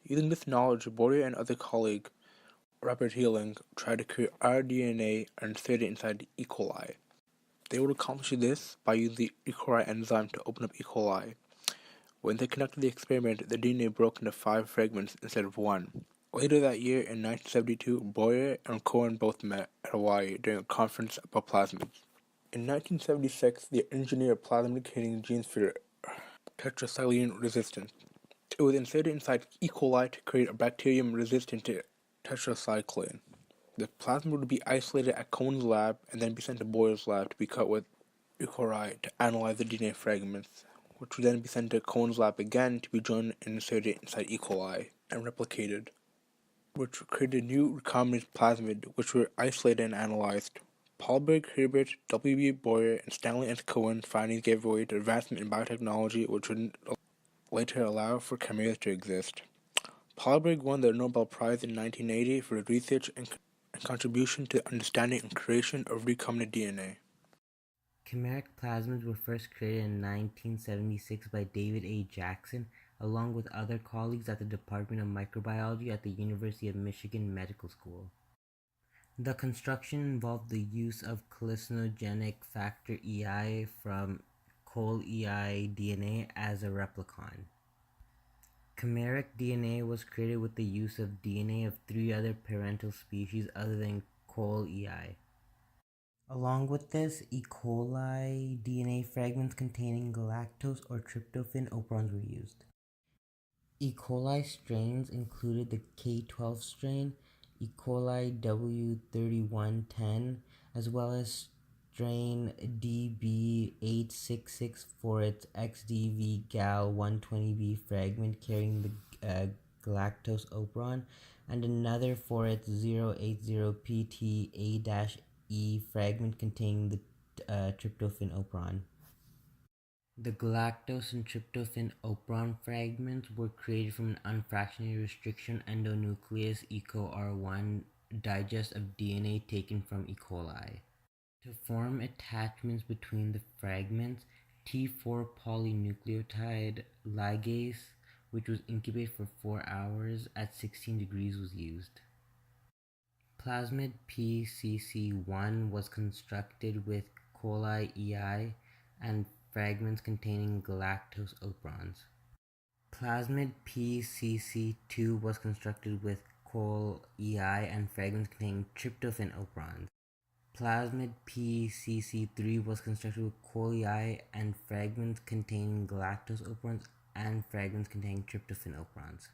Using this knowledge, Boyer and other colleague Robert Healing tried to create rDNA and insert it inside E. coli. They would accomplish this by using the E. coli enzyme to open up E. coli. When they conducted the experiment, the DNA broke into 5 fragments instead of 1. Later that year, in 1972, Boyer and Cohen both met at Hawaii during a conference about plasmids. In 1976, they engineered plasmid-containing genes for tetracycline resistance. It was inserted inside E. coli to create a bacterium resistant to tetracycline. The plasmid would be isolated at Cohen's lab and then be sent to Boyer's lab to be cut with E. coli to analyze the DNA fragments, which would then be sent to Cohen's lab again to be joined and inserted inside E. coli and replicated, which created new recombinant plasmid, which were isolated and analyzed. Paulberg, Herbert, W. B. Boyer, and Stanley S. Cohen findings gave way to advancement in biotechnology, which would later allow for chimerics to exist. Paulberg won the Nobel Prize in 1980 for his research and contribution to the understanding and creation of recombinant DNA. Chimeric plasmids were first created in 1976 by David A. Jackson, along with other colleagues at the Department of Microbiology at the University of Michigan Medical School. The construction involved the use of hallucinogenic factor EI from col-EI DNA as a replicon. Chimeric DNA was created with the use of DNA of 3 other parental species other than col-EI. Along with this, E. coli DNA fragments containing galactose or tryptophan operons were used. E. coli strains included the K12 strain, E. coli W3110, as well as strain DB866 for its XDV Gal120B fragment carrying the galactose operon, and another for its 080PT-A-E fragment containing the tryptophan operon. The galactose and tryptophan operon fragments were created from an unfractionated restriction endonuclease EcoR1 digest of DNA taken from E. coli. To form attachments between the fragments, T4 polynucleotide ligase, which was incubated for 4 hours at 16 degrees, was used. Plasmid PCC1 was constructed with coli EI and fragments containing galactose operons. Plasmid PCC2 was constructed with col-EI and fragments containing tryptophan operons. Plasmid PCC3 was constructed with col-EI and fragments containing galactose operons and fragments containing tryptophan operons.